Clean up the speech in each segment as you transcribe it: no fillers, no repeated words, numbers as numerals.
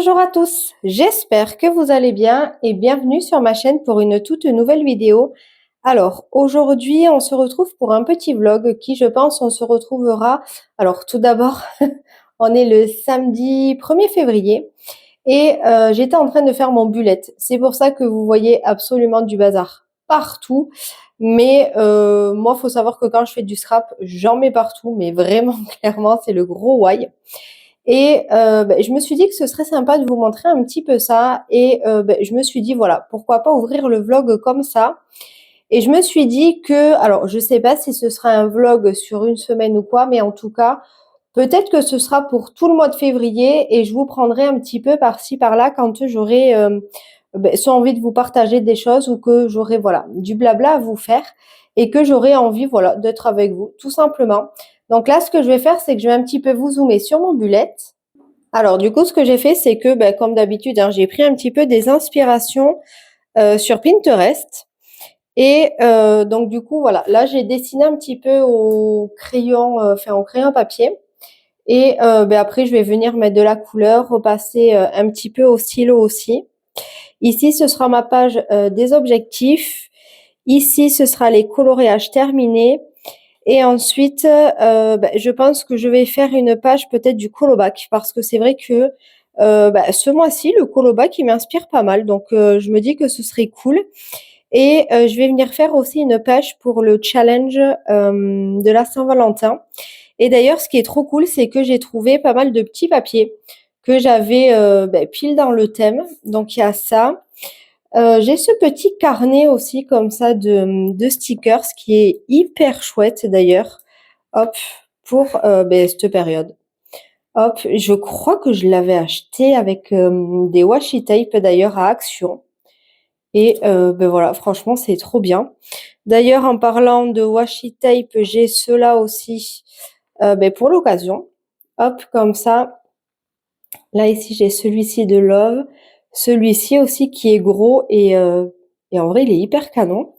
Bonjour à tous, j'espère que vous allez bien et bienvenue sur ma chaîne pour une toute nouvelle vidéo. Alors aujourd'hui on se retrouve pour un petit vlog qui je pense on se retrouvera. Alors tout d'abord on est le samedi 1er février et j'étais en train de faire mon bullet. C'est pour ça que vous voyez absolument du bazar partout. Mais moi faut savoir que quand je fais du scrap j'en mets partout mais vraiment clairement c'est le gros why. Et je me suis dit que ce serait sympa de vous montrer un petit peu ça et je me suis dit voilà, pourquoi pas ouvrir le vlog comme ça? Et je me suis dit que alors je sais pas si ce sera un vlog sur une semaine ou quoi, mais en tout cas, peut-être que ce sera pour tout le mois de février et je vous prendrai un petit peu par-ci par-là quand j'aurai, soit envie de vous partager des choses ou que j'aurai voilà, du blabla à vous faire et que j'aurai envie voilà, d'être avec vous, tout simplement. Donc là, ce que je vais faire, c'est que je vais un petit peu vous zoomer sur mon bullet. Alors du coup, ce que j'ai fait, c'est que, comme d'habitude, hein, j'ai pris un petit peu des inspirations sur Pinterest. Et donc du coup, voilà, là j'ai dessiné un petit peu au crayon, enfin au crayon papier. Et après, je vais venir mettre de la couleur, repasser un petit peu au stylo aussi. Ici, ce sera ma page des objectifs. Ici, ce sera les colorages terminés. Et ensuite, je pense que je vais faire une page peut-être du colobac parce que c'est vrai que ce mois-ci, le colobac, il m'inspire pas mal. Donc, je me dis que ce serait cool. Et je vais venir faire aussi une page pour le challenge de la Saint-Valentin. Et d'ailleurs, ce qui est trop cool, c'est que j'ai trouvé pas mal de petits papiers que j'avais pile dans le thème. Donc, il y a ça. J'ai ce petit carnet aussi comme ça de stickers qui est hyper chouette d'ailleurs. Hop, pour cette période. Hop, je crois que je l'avais acheté avec des washi tape d'ailleurs à Action. Et voilà, franchement, c'est trop bien. D'ailleurs, en parlant de washi tape, j'ai ceux-là aussi pour l'occasion. Hop, comme ça. Là, ici, j'ai celui-ci de Love. Celui-ci aussi qui est gros et en vrai, il est hyper canon.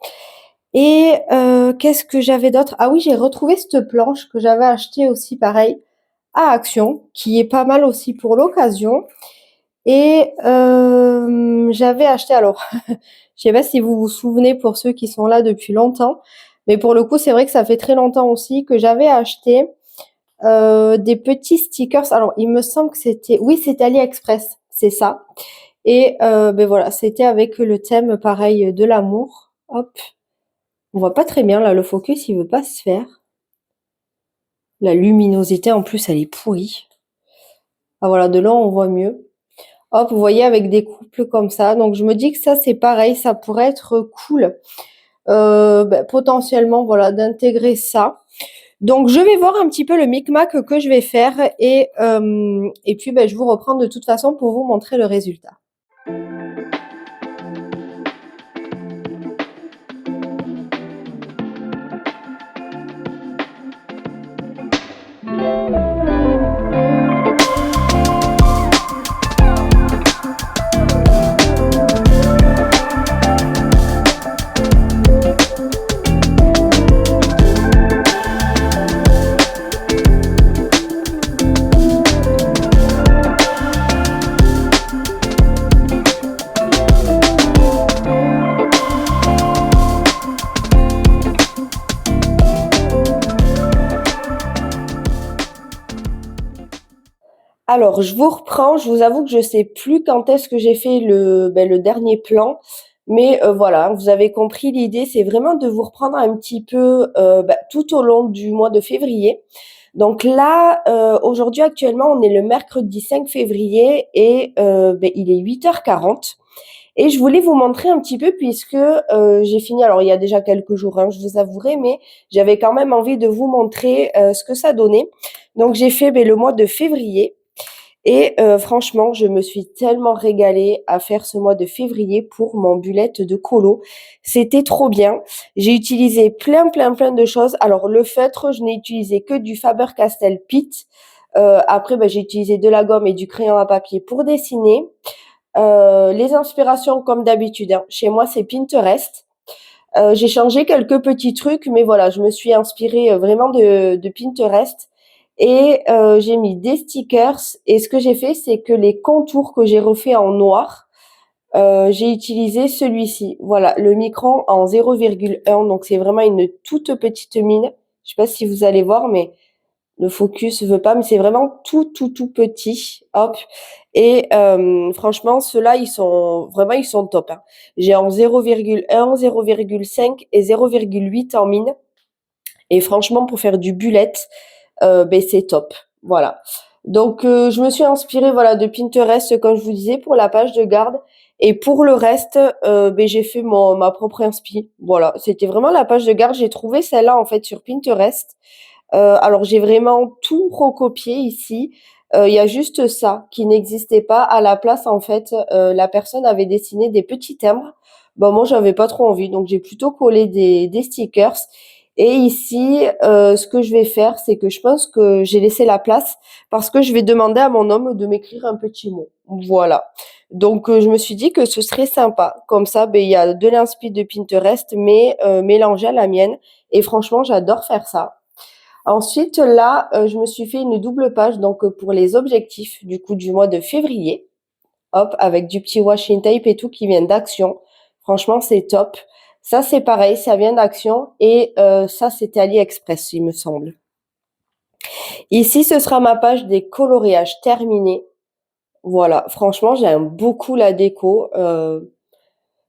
Et qu'est-ce que j'avais d'autre? Ah oui, j'ai retrouvé cette planche que j'avais achetée aussi pareil à Action, qui est pas mal aussi pour l'occasion. Et j'avais acheté alors, je sais pas si vous vous souvenez pour ceux qui sont là depuis longtemps, mais pour le coup, c'est vrai que ça fait très longtemps aussi que j'avais acheté des petits stickers. Alors, il me semble que c'était oui, c'était AliExpress, c'est ça. Et voilà, c'était avec le thème pareil de l'amour. Hop. On voit pas très bien là, le focus il veut pas se faire. La luminosité en plus elle est pourrie. Ah voilà, de là on voit mieux. Hop, vous voyez avec des couples comme ça. Donc je me dis que ça c'est pareil, ça pourrait être cool. Potentiellement voilà d'intégrer ça. Donc je vais voir un petit peu le micmac que je vais faire et puis je vous reprends de toute façon pour vous montrer le résultat. Alors, je vous reprends. Je vous avoue que je sais plus quand est-ce que j'ai fait le dernier plan. Mais voilà, vous avez compris l'idée, c'est vraiment de vous reprendre un petit peu tout au long du mois de février. Donc là, aujourd'hui actuellement, on est le mercredi 5 février et il est 8h40. Et je voulais vous montrer un petit peu puisque j'ai fini, alors il y a déjà quelques jours, hein, je vous avouerai, mais j'avais quand même envie de vous montrer ce que ça donnait. Donc j'ai fait le mois de février. Et franchement, je me suis tellement régalée à faire ce mois de février pour mon bullet de colo. C'était trop bien. J'ai utilisé plein de choses. Alors le feutre, je n'ai utilisé que du Faber-Castell Pitt. Après, j'ai utilisé de la gomme et du crayon à papier pour dessiner. Les inspirations, comme d'habitude, hein, chez moi, c'est Pinterest. J'ai changé quelques petits trucs, mais voilà, je me suis inspirée vraiment de Pinterest. Et j'ai mis des stickers. Et ce que j'ai fait, c'est que les contours que j'ai refait en noir, j'ai utilisé celui-ci. Voilà, le Micron en 0,1. Donc c'est vraiment une toute petite mine. Je sais pas si vous allez voir, mais le focus veut pas, mais c'est vraiment tout petit. Hop. Et franchement, ceux-là, ils sont top, hein. J'ai en 0,1, 0,5 et 0,8 en mine. Et franchement, pour faire du bullet, ben c'est top. Voilà. Donc je me suis inspirée voilà de Pinterest comme je vous disais pour la page de garde et pour le reste ben j'ai fait ma propre inspi. Voilà, c'était vraiment la page de garde, j'ai trouvé celle-là en fait sur Pinterest. Alors j'ai vraiment tout recopié ici. Il y a juste ça qui n'existait pas. À la place, en fait, la personne avait dessiné des petits timbres. Bon, moi, j'avais pas trop envie, donc j'ai plutôt collé des stickers. Et ici, ce que je vais faire, c'est que je pense que j'ai laissé la place parce que je vais demander à mon homme de m'écrire un petit mot. Voilà. Donc, je me suis dit que ce serait sympa. Comme ça, ben, il y a de l'inspi de Pinterest, mais mélangé à la mienne. Et franchement, j'adore faire ça. Ensuite, là, je me suis fait une double page donc pour les objectifs du coup du mois de février. Hop, avec du petit washing tape et tout qui vient d'Action. Franchement, c'est top. Ça, c'est pareil, ça vient d'Action et ça, c'était AliExpress, il me semble. Ici, ce sera ma page des coloriages terminés. Voilà, franchement, j'aime beaucoup la déco.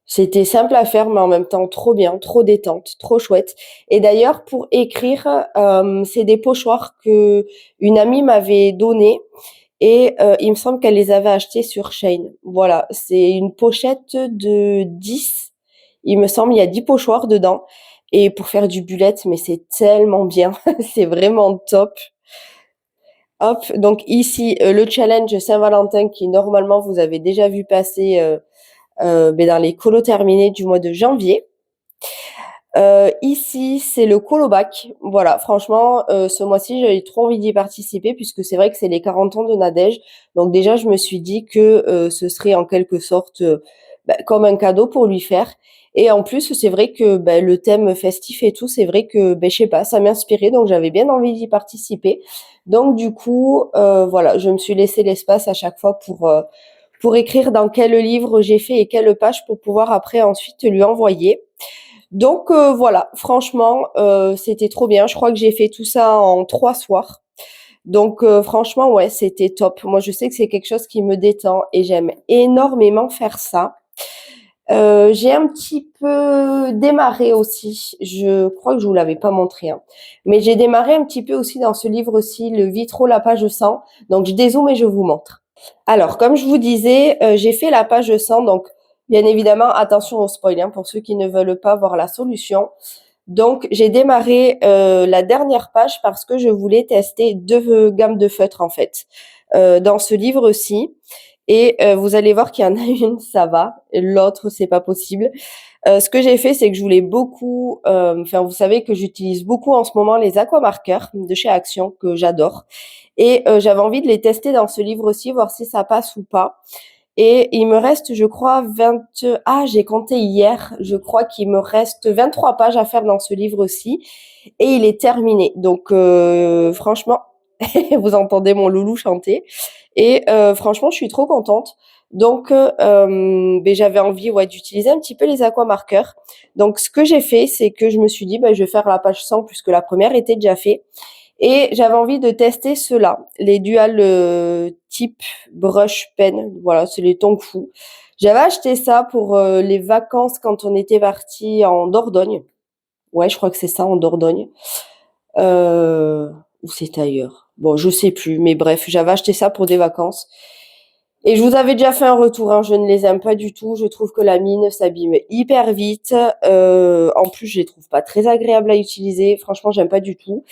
C'était simple à faire, mais en même temps trop bien, trop détente, trop chouette. Et d'ailleurs, pour écrire, c'est des pochoirs que une amie m'avait donné et il me semble qu'elle les avait achetés sur Shein. Voilà, c'est une pochette de 10. Il me semble, il y a 10 pochoirs dedans. Et pour faire du bullet, mais c'est tellement bien, c'est vraiment top. Hop, donc ici, le challenge Saint-Valentin qui normalement vous avez déjà vu passer ben dans les colos terminés du mois de janvier. Ici, c'est le colo bac. Voilà, franchement, ce mois-ci, j'avais trop envie d'y participer puisque c'est vrai que c'est les 40 ans de Nadège. Donc déjà, je me suis dit que ce serait en quelque sorte bah, comme un cadeau pour lui faire. Et en plus, c'est vrai que bah, le thème festif et tout, c'est vrai que, bah, je sais pas, ça m'inspirait, donc j'avais bien envie d'y participer. Donc du coup, voilà, je me suis laissé l'espace à chaque fois pour écrire dans quel livre j'ai fait et quelle page pour pouvoir après ensuite lui envoyer. Donc voilà, franchement, c'était trop bien. Je crois que j'ai fait tout ça en 3 soirs. Donc franchement, ouais, c'était top. Moi, je sais que c'est quelque chose qui me détend et j'aime énormément faire ça. J'ai un petit peu démarré aussi, je crois que je vous l'avais pas montré, hein, mais j'ai démarré un petit peu aussi dans ce livre-ci, le Vitro, la page 100. Donc je dézoome et je vous montre. Alors, comme je vous disais, j'ai fait la page 100, donc bien évidemment, attention au spoil, hein, pour ceux qui ne veulent pas voir la solution. Donc, j'ai démarré la dernière page parce que je voulais tester deux gammes de feutres, en fait, dans ce livre-ci. Et vous allez voir qu'il y en a une, ça va, et l'autre, c'est pas possible. Ce que j'ai fait, c'est que je voulais beaucoup, enfin, vous savez que j'utilise beaucoup en ce moment les aquamarqueurs de chez Action, que j'adore. Et j'avais envie de les tester dans ce livre-ci, voir si ça passe ou pas. Et il me reste, je crois, 20... Ah, j'ai compté hier. Je crois qu'il me reste 23 pages à faire dans ce livre-ci. Et il est terminé. Donc, franchement, vous entendez mon loulou chanter. Et franchement, je suis trop contente. Donc, ben, j'avais envie ouais, d'utiliser un petit peu les aquamarqueurs. Donc, ce que j'ai fait, c'est que je me suis dit, ben, je vais faire la page 100 puisque la première était déjà faite. Et j'avais envie de tester ceux-là, les Dual type brush pen. Voilà, c'est les Tongfu. J'avais acheté ça pour les vacances quand on était parti en Dordogne. Ouais, je crois que c'est ça, en Dordogne. Ou c'est ailleurs. Bon, je sais plus, mais bref, j'avais acheté ça pour des vacances. Et je vous avais déjà fait un retour, hein, je ne les aime pas du tout. Je trouve que la mine s'abîme hyper vite. En plus, je les trouve pas très agréables à utiliser. Franchement, j'aime pas du tout.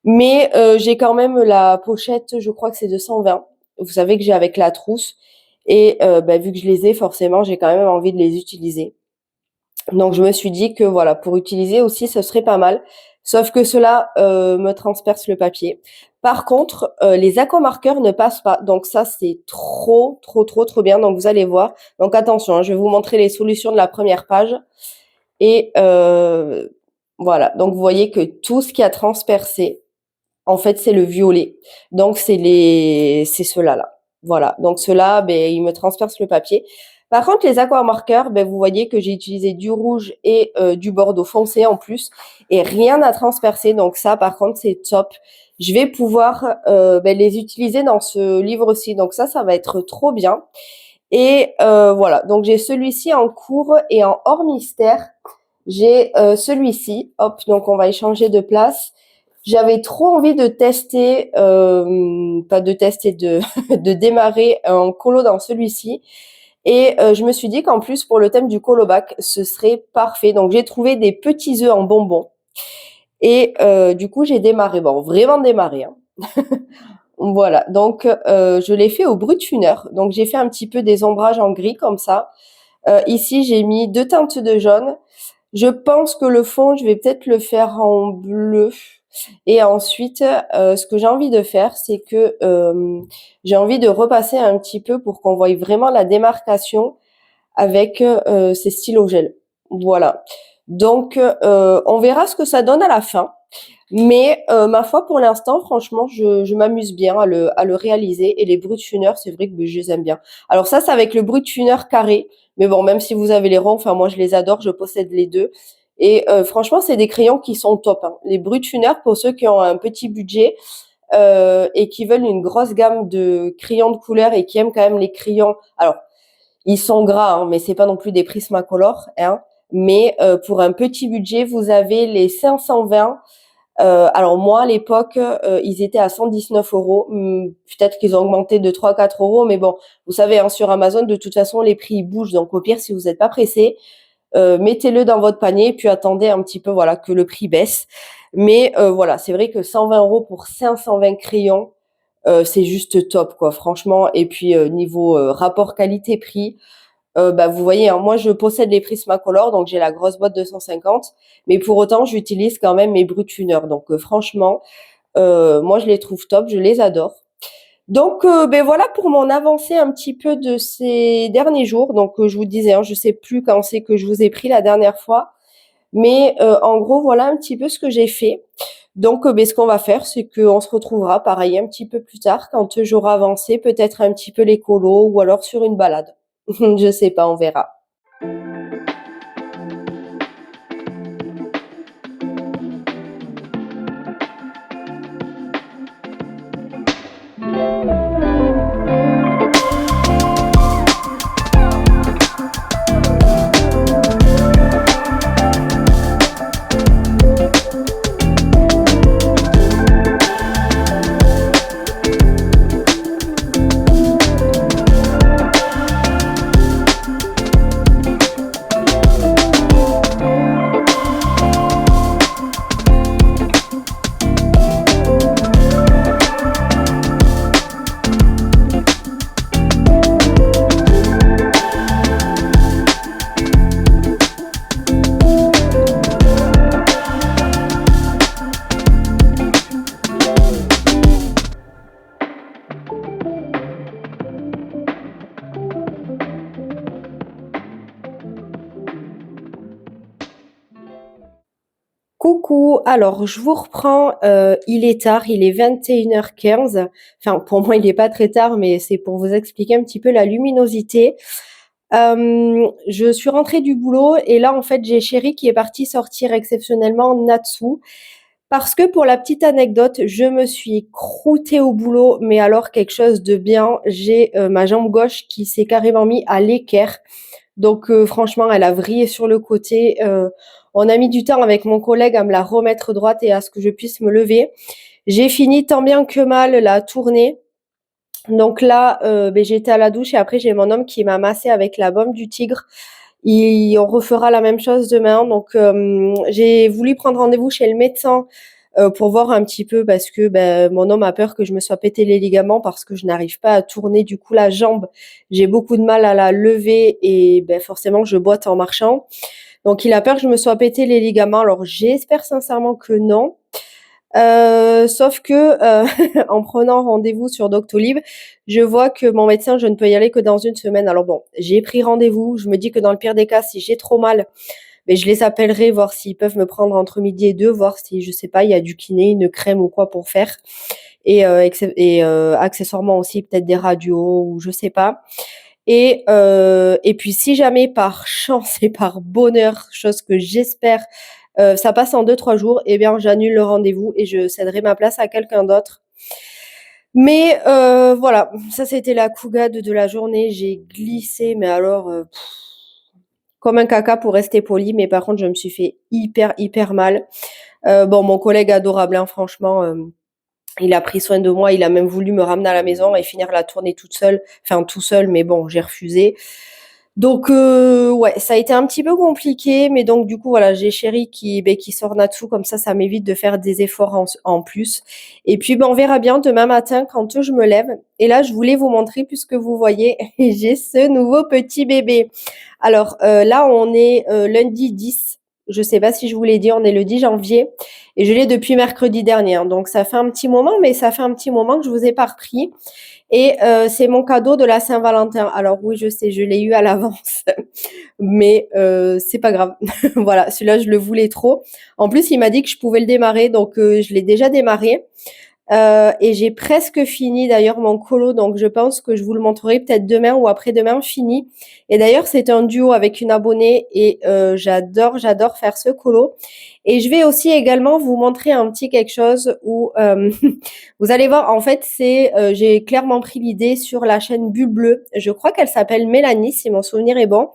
Mais j'ai quand même la pochette, je crois que c'est de 120. Vous savez que j'ai avec la trousse. Et bah, vu que je les ai, forcément, j'ai quand même envie de les utiliser. Donc je me suis dit que voilà, pour utiliser aussi, ce serait pas mal. Sauf que cela me transperce le papier. Par contre, les aquamarqueurs ne passent pas. Donc ça, c'est trop bien. Donc vous allez voir. Donc attention, hein, je vais vous montrer les solutions de la première page. Et voilà. Donc vous voyez que tout ce qui a transpercé, En fait, c'est le violet. Donc c'est ceux-là là. Voilà. Donc ceux-là, ben, ils me transpercent le papier. Par contre, les aquamarqueurs, ben, vous voyez que j'ai utilisé du rouge et du bordeaux foncé en plus, et rien n'a transpercé. Donc ça, par contre, c'est top. Je vais pouvoir ben, les utiliser dans ce livre-ci. Donc ça va être trop bien. Et voilà. Donc j'ai celui-ci en cours et en hors mystère. J'ai celui-ci. Hop. Donc on va échanger de place. J'avais trop envie de tester, pas de tester, de, de démarrer en colo dans celui-ci. Et je me suis dit qu'en plus, pour le thème du colobac, ce serait parfait. Donc, j'ai trouvé des petits œufs en bonbons. Et du coup, j'ai démarré. Bon, vraiment démarré, hein. Voilà. Donc, je l'ai fait au Brutfuner. Donc, j'ai fait un petit peu des ombrages en gris comme ça. Ici, j'ai mis 2 teintes de jaune. Je pense que le fond, je vais peut-être le faire en bleu. Et ensuite, ce que j'ai envie de faire, c'est que j'ai envie de repasser un petit peu pour qu'on voie vraiment la démarcation avec ces stylos gel. Voilà. Donc, on verra ce que ça donne à la fin. Mais ma foi, pour l'instant, franchement, je m'amuse bien à le réaliser. Et les Brutfuner, c'est vrai que je les aime bien. Alors ça, c'est avec le Brutfuner carré. Mais bon, même si vous avez les ronds, enfin moi, je les adore. Je possède les deux. Et franchement, c'est des crayons qui sont top, hein. Les Brutfuner, pour ceux qui ont un petit budget et qui veulent une grosse gamme de crayons de couleur et qui aiment quand même les crayons. Alors, ils sont gras, hein, mais c'est pas non plus des Prismacolor, hein. Mais pour un petit budget, vous avez les 520. Alors moi, à l'époque, ils étaient à 119 euros. Peut-être qu'ils ont augmenté de 3-4 euros, mais bon, vous savez, hein, sur Amazon, de toute façon, les prix ils bougent. Donc au pire, si vous n'êtes pas pressé, mettez-le dans votre panier, puis attendez un petit peu, voilà, que le prix baisse. Mais voilà, c'est vrai que 120 euros pour 520 crayons, c'est juste top, quoi, franchement. Et puis niveau rapport qualité-prix, bah, vous voyez, hein, moi je possède les Prismacolor, donc j'ai la grosse boîte de 150, mais pour autant j'utilise quand même mes Brutfuner. Donc franchement, moi je les trouve top, je les adore. Donc ben voilà pour mon avancée un petit peu de ces derniers jours. Donc je vous disais, hein, je sais plus quand c'est que je vous ai pris la dernière fois, mais en gros voilà un petit peu ce que j'ai fait. Donc ben, ce qu'on va faire, c'est qu'on se retrouvera pareil un petit peu plus tard quand j'aurai avancé, peut-être un petit peu les colos ou alors sur une balade. Je sais pas, on verra. Coucou, alors je vous reprends, il est tard, il est 21h15. Enfin, pour moi, il n'est pas très tard, mais c'est pour vous expliquer un petit peu la luminosité. Je suis rentrée du boulot et là, en fait, j'ai chéri qui est parti sortir exceptionnellement Natsu. Parce que pour la petite anecdote, je me suis croûtée au boulot, mais alors quelque chose de bien. J'ai ma jambe gauche qui s'est carrément mis à l'équerre. Donc franchement, elle a vrillé sur le côté. On a mis du temps avec mon collègue à me la remettre droite et à ce que je puisse me lever. J'ai fini tant bien que mal la tournée. Donc là, ben, j'étais à la douche et après j'ai mon homme qui m'a massé avec la baume du tigre. On refera la même chose demain. Donc j'ai voulu prendre rendez-vous chez le médecin pour voir un petit peu parce que ben, mon homme a peur que je me sois pété les ligaments parce que je n'arrive pas à tourner du coup la jambe. J'ai beaucoup de mal à la lever et ben, forcément je boite en marchant. Donc il a peur que je me sois pété les ligaments. Alors j'espère sincèrement que non. Sauf que en prenant rendez-vous sur Doctolib, je vois que mon médecin, je ne peux y aller que dans une semaine. Alors bon, j'ai pris rendez-vous. Je me dis que dans le pire des cas, si j'ai trop mal, mais je les appellerai, voir s'ils peuvent me prendre entre midi et deux, voir si, je sais pas, il y a du kiné, une crème ou quoi pour faire. Et accessoirement aussi peut-être des radios ou je sais pas. Et puis si jamais par chance et par bonheur, chose que j'espère, ça passe en 2-3 jours, eh bien j'annule le rendez-vous et je céderai ma place à quelqu'un d'autre. Mais voilà, ça c'était la cougade de la journée. J'ai glissé, mais alors comme un caca pour rester poli, mais par contre je me suis fait hyper hyper mal. Bon, mon collègue adorable, hein, franchement, il a pris soin de moi, il a même voulu me ramener à la maison et finir la tournée toute seule, enfin tout seul, mais bon, j'ai refusé. Donc ouais, ça a été un petit peu compliqué, mais donc du coup voilà, j'ai chéri qui sort Natsu, comme ça m'évite de faire des efforts en plus. Et puis ben, on verra bien demain matin quand je me lève. Et là, je voulais vous montrer puisque vous voyez, j'ai ce nouveau petit bébé. Alors là, on est lundi 10. Je sais pas si je vous l'ai dit, on est le 10 janvier et je l'ai depuis mercredi dernier, hein. Donc ça fait un petit moment, mais ça fait un petit moment que je vous ai pas repris. Et c'est mon cadeau de la Saint-Valentin. Alors oui, je sais, je l'ai eu à l'avance, mais c'est pas grave. Voilà, celui-là, je le voulais trop. En plus, il m'a dit que je pouvais le démarrer, donc je l'ai déjà démarré. Et j'ai presque fini d'ailleurs mon colo, donc je pense que je vous le montrerai peut-être demain ou après-demain fini. Et d'ailleurs, c'est un duo avec une abonnée et j'adore faire ce colo. Et je vais aussi également vous montrer un petit quelque chose où vous allez voir, en fait, j'ai clairement pris l'idée sur la chaîne Bulle Bleue. Je crois qu'elle s'appelle Mélanie, si mon souvenir est bon.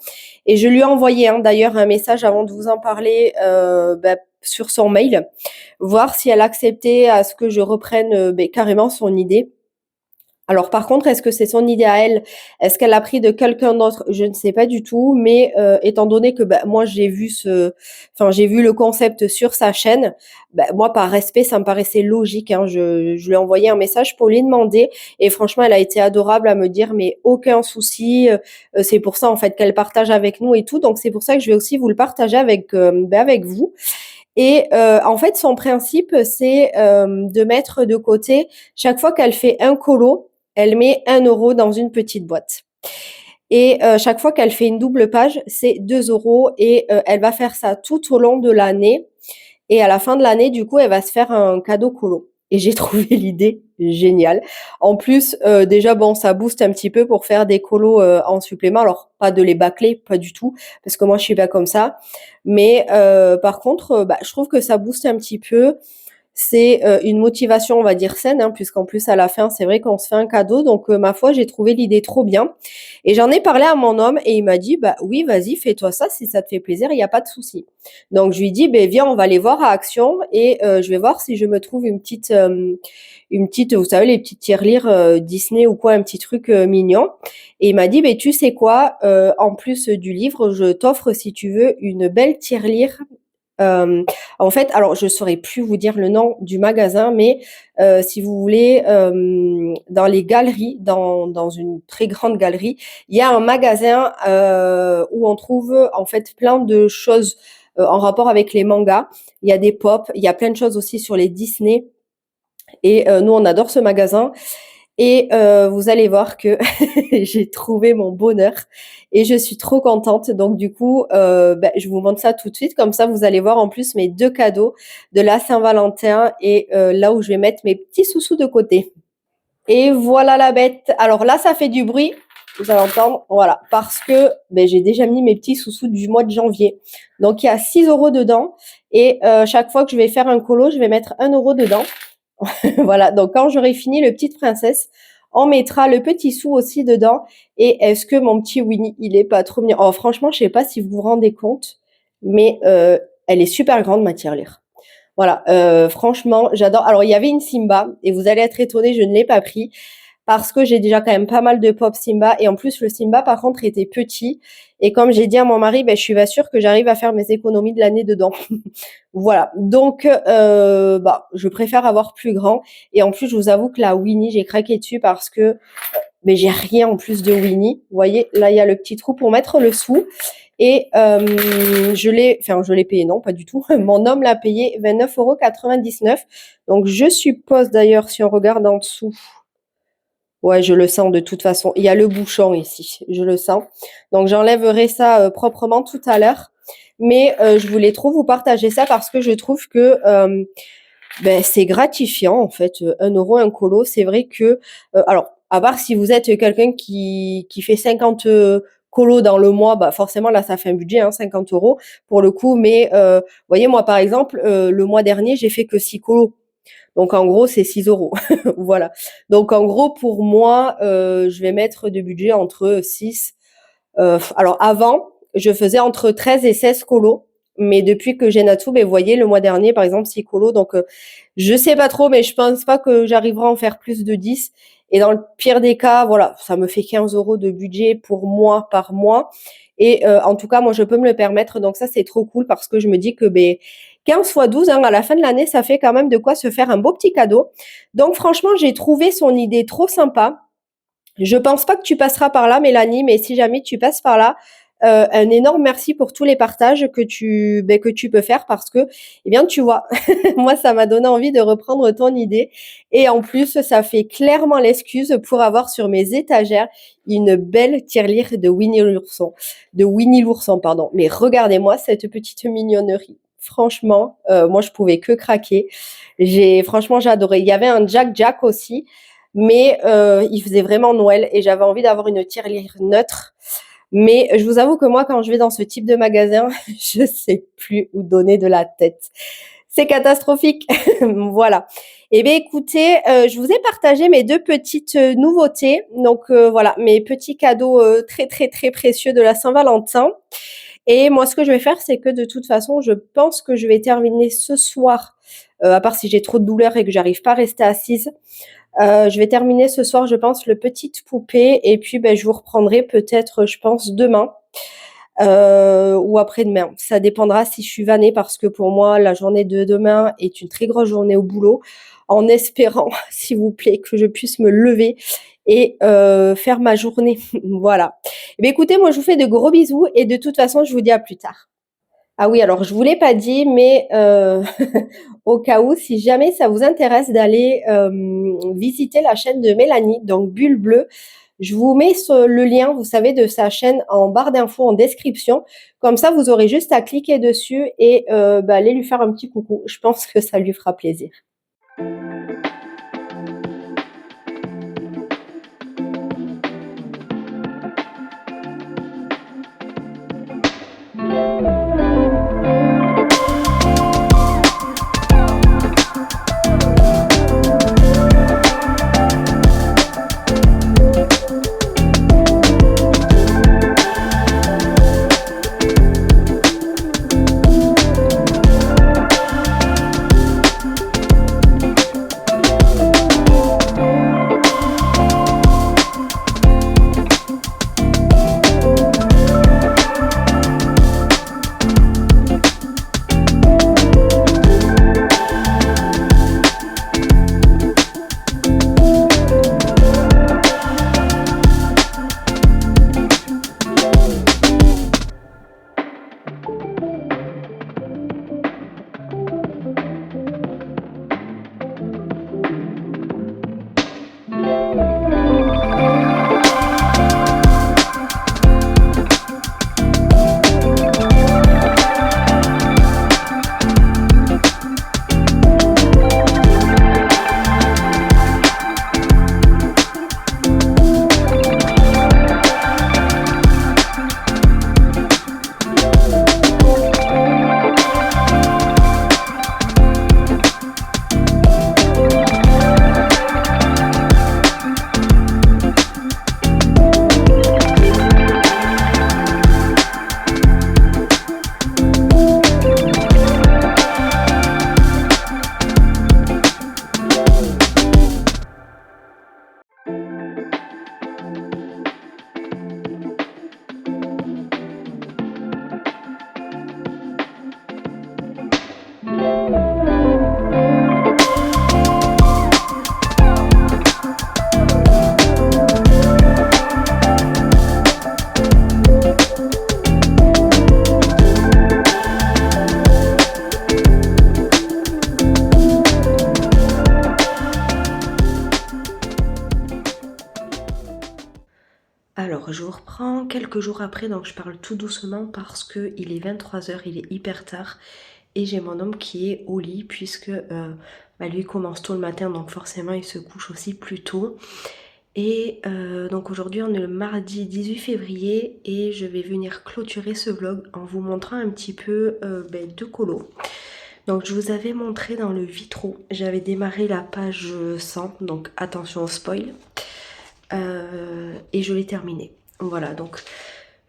Et je lui ai envoyé d'ailleurs un message avant de vous en parler sur son mail, voir si elle acceptait à ce que je reprenne carrément son idée. Alors par contre, est-ce que c'est son idée à elle? Est-ce qu'elle l'a pris de quelqu'un d'autre? Je ne sais pas du tout, mais étant donné que moi j'ai vu le concept sur sa chaîne, moi par respect, ça me paraissait logique, hein. Je lui ai envoyé un message pour lui demander, et franchement, elle a été adorable à me dire, mais aucun souci. C'est pour ça en fait qu'elle partage avec nous et tout, donc c'est pour ça que je vais aussi vous le partager avec vous. Et en fait, son principe, c'est de mettre de côté, chaque fois qu'elle fait un colo, elle met 1 € dans une petite boîte. Et chaque fois qu'elle fait une double page, c'est 2 € et elle va faire ça tout au long de l'année. Et à la fin de l'année, du coup, elle va se faire un cadeau colo. Et j'ai trouvé l'idée géniale. En plus, déjà, bon, ça booste un petit peu pour faire des colos en supplément. Alors, pas de les bâcler, pas du tout, parce que moi, je suis pas comme ça. Mais par contre, je trouve que ça booste un petit peu. C'est une motivation, on va dire, saine, hein, puisqu'en plus, à la fin, c'est vrai qu'on se fait un cadeau. Donc, ma foi, j'ai trouvé l'idée trop bien. Et j'en ai parlé à mon homme et il m'a dit, bah oui, vas-y, fais-toi ça, si ça te fait plaisir, il n'y a pas de souci. Donc, je lui dis, ben viens, on va aller voir à Action et je vais voir si je me trouve une petite, vous savez, les petites tirelires Disney ou quoi, un petit truc mignon. Et il m'a dit, ben tu sais quoi, en plus du livre, je t'offre, si tu veux, une belle tirelire. En fait, alors je saurais plus vous dire le nom du magasin, mais si vous voulez, dans les galeries, dans une très grande galerie, il y a un magasin où on trouve en fait plein de choses en rapport avec les mangas. Il y a des pop, il y a plein de choses aussi sur les Disney. Et nous, on adore ce magasin. Et vous allez voir que j'ai trouvé mon bonheur et je suis trop contente. Donc du coup, je vous montre ça tout de suite. Comme ça, vous allez voir en plus mes 2 cadeaux de la Saint-Valentin et là où je vais mettre mes petits sous-sous de côté. Et voilà la bête. Alors là, ça fait du bruit. Vous allez entendre, voilà, parce que j'ai déjà mis mes petits sous-sous du mois de janvier. Donc il y a 6 € dedans et chaque fois que je vais faire un colo, je vais mettre 1 € dedans. Voilà, donc quand j'aurai fini le Petite Princesse, on mettra le petit sou aussi dedans. Et est-ce que mon petit Winnie, il est pas trop mignon? Oh, franchement, je sais pas si vous vous rendez compte, mais elle est super grande, ma tirelire. Voilà, franchement, j'adore. Alors, il y avait une Simba, et vous allez être étonnés, je ne l'ai pas pris parce que j'ai déjà quand même pas mal de pop Simba. Et en plus, le Simba, par contre, était petit. Et comme j'ai dit à mon mari, je suis pas sûre que j'arrive à faire mes économies de l'année dedans. Voilà. Donc, je préfère avoir plus grand. Et en plus, je vous avoue que la Winnie, j'ai craqué dessus parce que j'ai rien en plus de Winnie. Vous voyez, là, il y a le petit trou pour mettre le sou. Et je l'ai payé, non, pas du tout. Mon homme l'a payé 29,99 €. Donc, je suppose d'ailleurs, si on regarde en dessous, ouais, je le sens de toute façon. Il y a le bouchon ici, je le sens. Donc, j'enlèverai ça proprement tout à l'heure. Mais je voulais trop vous partager ça parce que je trouve que c'est gratifiant en fait. 1 € un colo, c'est vrai que alors à part si vous êtes quelqu'un qui fait 50 colos dans le mois, bah forcément là ça fait un budget, hein, 50 € pour le coup. Mais vous voyez, moi par exemple, le mois dernier j'ai fait que 6 colos. Donc en gros, c'est 6 €. Voilà. Donc en gros, pour moi, je vais mettre de budget entre 6. Alors avant, je faisais entre 13 et 16 colos. Mais depuis que j'ai Natsu, vous voyez, le mois dernier, par exemple, 6 colos. Donc je sais pas trop, mais je pense pas que j'arriverai à en faire plus de 10. Et dans le pire des cas, voilà, ça me fait 15 € de budget pour moi par mois. Et en tout cas, moi, je peux me le permettre. Donc ça, c'est trop cool parce que je me dis que 15 fois 12, hein, à la fin de l'année, ça fait quand même de quoi se faire un beau petit cadeau. Donc franchement, j'ai trouvé son idée trop sympa. Je pense pas que tu passeras par là, Mélanie, mais si jamais tu passes par là, un énorme merci pour tous les partages que tu peux faire parce que, eh bien, tu vois, moi, ça m'a donné envie de reprendre ton idée. Et en plus, ça fait clairement l'excuse pour avoir sur mes étagères une belle tirelire de Winnie l'ourson, pardon. Mais regardez-moi cette petite mignonnerie. Franchement, moi, je pouvais que craquer. Franchement, j'ai adoré. Il y avait un Jack Jack aussi, mais il faisait vraiment Noël et j'avais envie d'avoir une tirelire neutre. Mais je vous avoue que moi, quand je vais dans ce type de magasin, je sais plus où donner de la tête. C'est catastrophique. Voilà. Eh bien, écoutez, je vous ai partagé mes 2 petites nouveautés. Donc voilà, mes petits cadeaux très très très précieux de la Saint-Valentin. Et moi, ce que je vais faire, c'est que de toute façon, je pense que je vais terminer ce soir, à part si j'ai trop de douleur et que j'arrive pas à rester assise. Je vais terminer ce soir, je pense, le Petite Poupée et puis, je vous reprendrai peut-être, je pense, demain, ou après-demain. Ça dépendra si je suis vannée parce que pour moi, la journée de demain est une très grosse journée au boulot, en espérant, s'il vous plaît, que je puisse me lever et faire ma journée. Voilà. Eh bien, écoutez, moi, je vous fais de gros bisous et de toute façon, je vous dis à plus tard. Ah oui, alors je vous l'ai pas dit, mais au cas où, si jamais ça vous intéresse d'aller visiter la chaîne de Mélanie, donc Bulle Bleue, je vous mets le lien, vous savez, de sa chaîne en barre d'infos, en description. Comme ça, vous aurez juste à cliquer dessus et aller lui faire un petit coucou. Je pense que ça lui fera plaisir. quelques jours après, donc je parle tout doucement parce qu'il est 23 h, il est hyper tard. Et j'ai mon homme qui est au lit puisque lui commence tôt le matin, donc forcément il se couche aussi plus tôt. Et donc aujourd'hui on est le mardi 18 février et je vais venir clôturer ce vlog en vous montrant un petit peu deux colos. Donc je vous avais montré dans le vitro, j'avais démarré la page 100, donc attention au spoil, et je l'ai terminé. Voilà, donc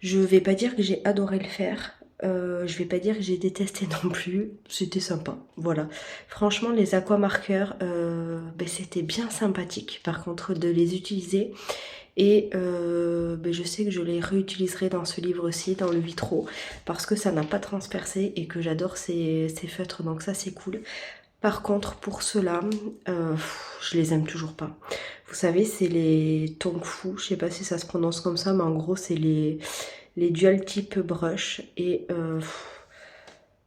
je vais pas dire que j'ai adoré le faire, je vais pas dire que j'ai détesté non plus, c'était sympa, voilà. Franchement les aquamarqueurs, c'était bien sympathique par contre de les utiliser. Et je sais que je les réutiliserai dans ce livre aussi, dans le vitro, parce que ça n'a pas transpercé et que j'adore ces feutres, donc ça c'est cool. Par contre pour ceux-là, je les aime toujours pas. Vous savez c'est les Tongfu, je sais pas si ça se prononce comme ça, mais en gros c'est les dual type brush et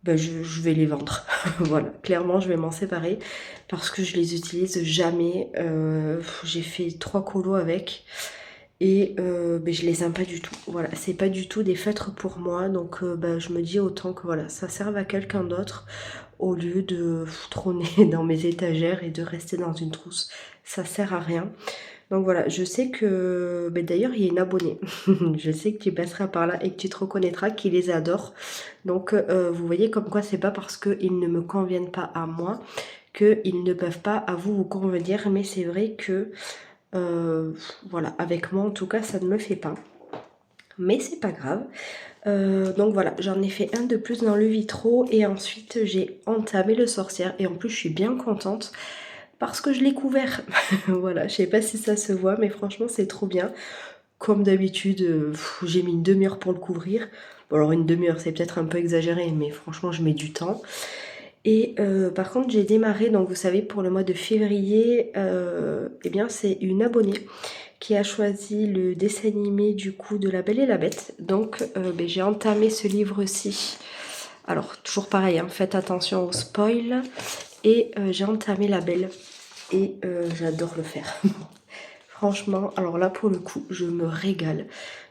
je vais les vendre. Voilà, clairement je vais m'en séparer parce que je les utilise jamais. J'ai fait 3 colos avec et je les aime pas du tout. Voilà, c'est pas du tout des feutres pour moi, donc je me dis autant que voilà, ça serve à quelqu'un d'autre au lieu de trôner dans mes étagères et de rester dans une trousse. Ça sert à rien. Donc voilà, je sais que d'ailleurs il y a une abonnée, je sais que tu passeras par là et que tu te reconnaîtras, qui les adore. Donc vous voyez comme quoi c'est pas parce qu'ils ne me conviennent pas à moi qu'ils ne peuvent pas à vous convenir, mais c'est vrai que voilà, avec moi en tout cas ça ne me fait pas. Mais c'est pas grave. Donc voilà, j'en ai fait un de plus dans le vitro et ensuite j'ai entamé le sorcière et en plus je suis bien contente parce que je l'ai couvert. Voilà, je sais pas si ça se voit mais franchement c'est trop bien. Comme d'habitude, j'ai mis une demi-heure pour le couvrir. Bon alors une demi-heure c'est peut-être un peu exagéré mais franchement je mets du temps. Et par contre j'ai démarré, donc vous savez pour le mois de février, eh bien c'est une abonnée qui a choisi le dessin animé du coup de La Belle et la Bête. Donc j'ai entamé ce livre-ci. Alors toujours pareil, hein, faites attention au spoil. Et j'ai entamé La Belle et j'adore le faire. Franchement, alors là pour le coup, je me régale.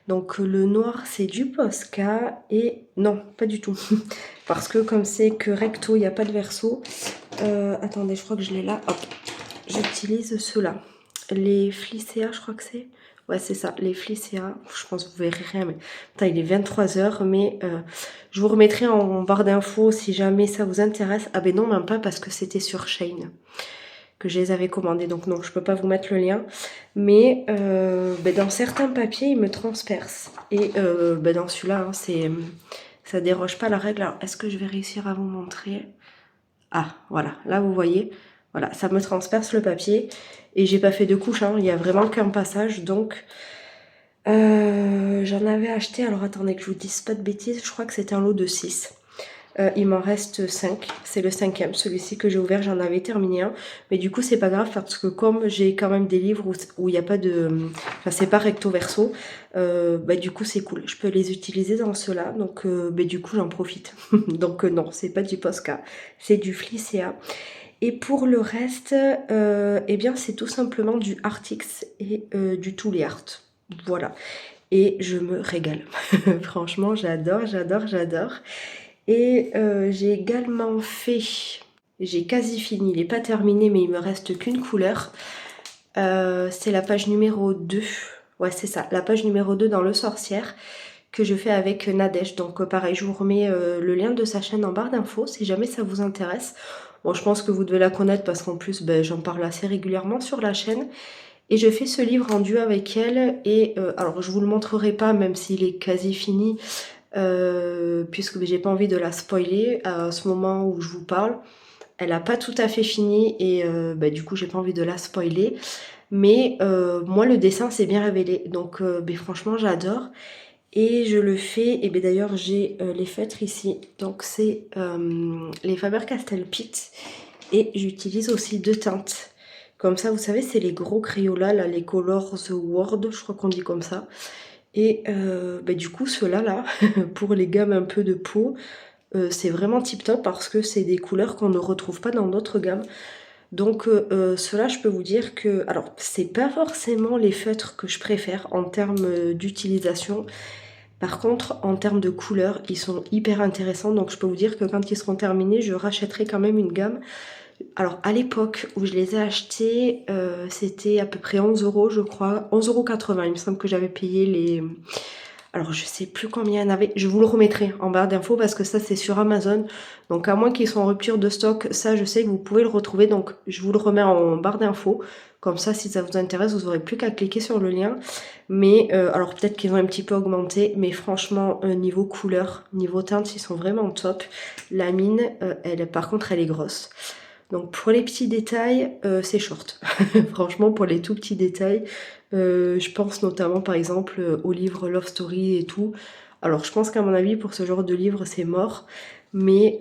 Donc le noir c'est du Posca et non, pas du tout. Parce que comme c'est que recto, il n'y a pas de verso. Attendez, je crois que je l'ai là. Hop, j'utilise ceux-là. Les Flicea, je crois que c'est. Ouais, c'est ça, les Flicea. Je pense que vous verrez rien, mais putain, il est 23 h, mais je vous remettrai en barre d'infos si jamais ça vous intéresse. Ah ben non, même pas parce que c'était sur Shein que je les avais commandés, donc non, je peux pas vous mettre le lien. Mais dans certains papiers, ils me transpercent. Et dans celui-là, hein, ça déroge pas à la règle. Alors, est-ce que je vais réussir à vous montrer? Ah, voilà, là vous voyez, voilà, ça me transperce le papier et j'ai pas fait de couche, hein, il y a vraiment qu'un passage, donc j'en avais acheté, alors attendez que je vous dise pas de bêtises, je crois que c'était un lot de 6. Il m'en reste 5, c'est le 5e, celui-ci que j'ai ouvert, j'en avais terminé un, mais du coup c'est pas grave parce que comme j'ai quand même des livres où il n'y a pas de, enfin c'est pas recto verso, du coup c'est cool, je peux les utiliser dans ceux-là, donc du coup j'en profite. Donc non, c'est pas du Posca, c'est du Flicea. Et pour le reste, eh bien c'est tout simplement du Artix et du Tooly Art, voilà. Et je me régale, franchement j'adore, j'adore, j'adore. Et j'ai également fait, j'ai quasi fini, il n'est pas terminé mais il me reste qu'une couleur. C'est la page numéro 2, ouais c'est ça, la page numéro 2 dans Le Sorcière que je fais avec Nadège. Donc pareil, je vous remets le lien de sa chaîne en barre d'infos si jamais ça vous intéresse. Bon, je pense que vous devez la connaître parce qu'en plus j'en parle assez régulièrement sur la chaîne. Et je fais ce livre en duo avec elle et alors je vous le montrerai pas même s'il est quasi fini. Puisque j'ai pas envie de la spoiler à ce moment où je vous parle. Elle a pas tout à fait fini et du coup j'ai pas envie de la spoiler. Mais moi le dessin s'est bien révélé. Donc franchement j'adore. Et je le fais, et d'ailleurs j'ai les feutres ici. Donc c'est les Faber-Castell Pitt. Et j'utilise aussi 2 teintes. Comme ça vous savez c'est les gros Crayolas là, les Colors Word, je crois qu'on dit comme ça. Et du coup ceux-là là, pour les gammes un peu de peau, c'est vraiment tip top parce que c'est des couleurs qu'on ne retrouve pas dans d'autres gammes. Donc ceux-là je peux vous dire que, alors c'est pas forcément les feutres que je préfère en termes d'utilisation, Par contre, en termes de couleurs, ils sont hyper intéressants. Donc je peux vous dire que quand ils seront terminés, je rachèterai quand même une gamme. Alors à l'époque où je les ai achetés, c'était à peu près 11 € je crois. 11,80 €, il me semble que j'avais payé les... Alors je sais plus combien il y en avait, je vous le remettrai en barre d'infos parce que ça c'est sur Amazon. Donc à moins qu'ils soient en rupture de stock, ça je sais que vous pouvez le retrouver. Donc je vous le remets en barre d'infos. Comme ça si ça vous intéresse, vous n'aurez plus qu'à cliquer sur le lien. Mais alors peut-être qu'ils ont un petit peu augmenté, mais franchement niveau couleur, niveau teinte, ils sont vraiment top. La mine, elle par contre elle est grosse. Donc pour les petits détails, c'est short. Franchement, pour les tout petits détails, je pense notamment par exemple aux livres Love Story et tout. Alors je pense qu'à mon avis, pour ce genre de livre, c'est mort. Mais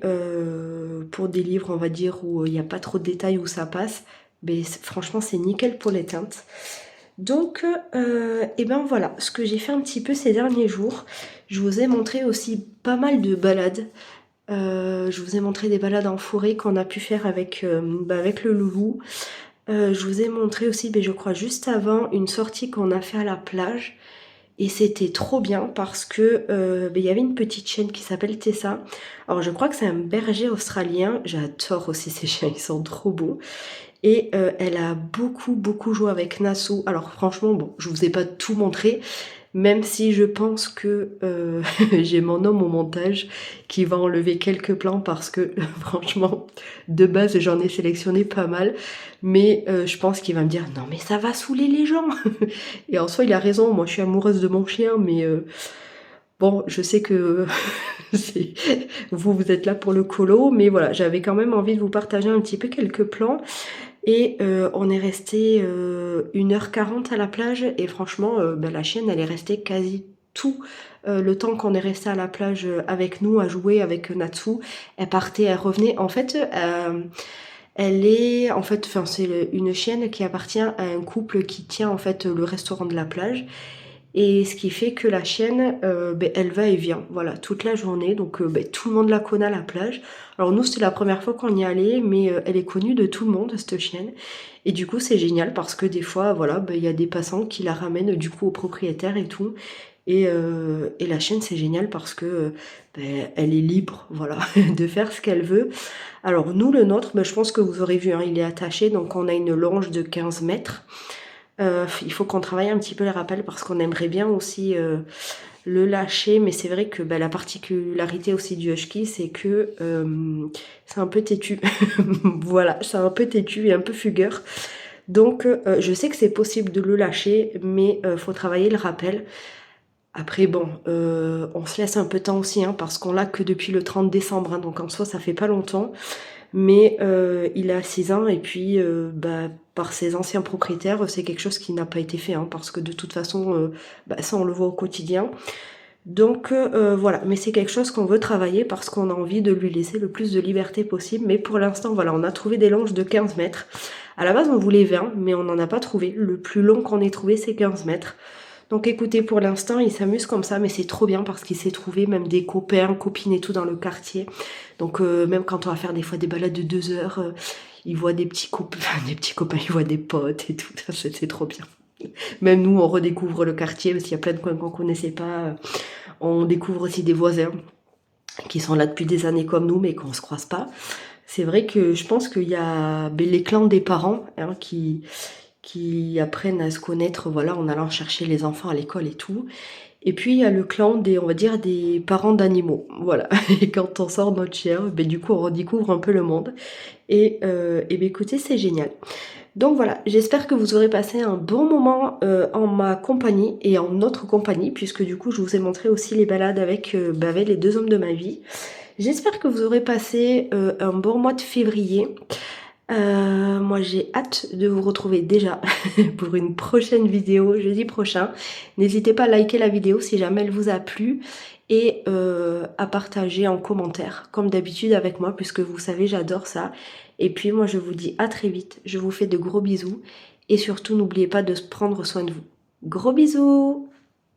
pour des livres, on va dire, où il n'y a pas trop de détails, où ça passe, mais franchement, c'est nickel pour les teintes. Donc, et ben voilà, ce que j'ai fait un petit peu ces derniers jours. Je vous ai montré aussi pas mal de balades. Je vous ai montré des balades en forêt qu'on a pu faire avec, avec le loulou. Je vous ai montré aussi, je crois juste avant, une sortie qu'on a fait à la plage. Et c'était trop bien parce que il y avait une petite chienne qui s'appelle Tessa. Alors je crois que c'est un berger australien. J'adore aussi ces chiens, ils sont trop beaux. Et elle a beaucoup joué avec Nassau. Alors franchement, bon, je vous ai pas tout montré. Même si je pense que j'ai mon homme au montage qui va enlever quelques plans parce que franchement, de base, j'en ai sélectionné pas mal. Mais je pense qu'il va me dire non mais ça va saouler les gens. Et en soi, il a raison. Moi, je suis amoureuse de mon chien, mais bon, je sais que vous êtes là pour le colo. Mais voilà, j'avais quand même envie de vous partager un petit peu quelques plans. Et on est resté 1h40 à la plage et franchement la chienne elle est restée quasi tout le temps qu'on est resté à la plage avec nous à jouer avec Natsu. Elle partait, elle revenait. En fait elle est en fait, enfin c'est une chienne qui appartient à un couple qui tient en fait le restaurant de la plage. Et ce qui fait que la chienne, elle va et vient, voilà, toute la journée. Donc tout le monde la connaît à la plage. Alors nous, c'était la première fois qu'on y allait, mais elle est connue de tout le monde, cette chienne. Et du coup, c'est génial parce que des fois, voilà, il y a des passants qui la ramènent du coup au propriétaire et tout. Et la chienne, c'est génial parce que elle est libre, voilà, de faire ce qu'elle veut. Alors nous, le nôtre, je pense que vous aurez vu, hein, il est attaché, donc on a une longe de 15 mètres. Il faut qu'on travaille un petit peu les rappels parce qu'on aimerait bien aussi le lâcher, mais c'est vrai que la particularité aussi du husky, c'est que c'est un peu têtu. Voilà, c'est un peu têtu et un peu fugueur. Donc je sais que c'est possible de le lâcher, mais faut travailler le rappel. Après bon, on se laisse un peu de temps aussi, hein, parce qu'on l'a que depuis le 30 décembre, hein, donc en soi ça fait pas longtemps. Mais il a 6 ans et puis par ses anciens propriétaires, c'est quelque chose qui n'a pas été fait, hein, parce que de toute façon, ça on le voit au quotidien. Donc voilà, mais c'est quelque chose qu'on veut travailler parce qu'on a envie de lui laisser le plus de liberté possible. Mais pour l'instant, voilà, on a trouvé des longes de 15 mètres. À la base, on voulait 20, mais on n'en a pas trouvé. Le plus long qu'on ait trouvé, c'est 15 mètres. Donc écoutez, pour l'instant, il s'amuse comme ça, mais c'est trop bien parce qu'il s'est trouvé même des copains, copines et tout dans le quartier. Donc même quand on va faire des fois des balades de 2 heures, il voit des petits copains, il voit des potes et tout. C'est trop bien. Même nous, on redécouvre le quartier parce qu'il y a plein de coins qu'on connaissait pas. On découvre aussi des voisins qui sont là depuis des années comme nous, mais qu'on se croise pas. C'est vrai que je pense qu'il y a les clans des parents, hein, qui apprennent à se connaître, voilà, en allant chercher les enfants à l'école et tout. Et puis il y a le clan des, on va dire, des parents d'animaux, voilà. Et quand on sort notre chien, du coup on redécouvre un peu le monde. Et écoutez, c'est génial. Donc voilà, j'espère que vous aurez passé un bon moment en ma compagnie et en notre compagnie, puisque du coup je vous ai montré aussi les balades avec, avec les 2 hommes de ma vie. J'espère que vous aurez passé un bon mois de février. Moi j'ai hâte de vous retrouver déjà pour une prochaine vidéo jeudi prochain. N'hésitez pas à liker la vidéo si jamais elle vous a plu et à partager en commentaire comme d'habitude avec moi puisque vous savez j'adore ça. Et puis moi je vous dis à très vite, je vous fais de gros bisous et surtout n'oubliez pas de prendre soin de vous. Gros bisous!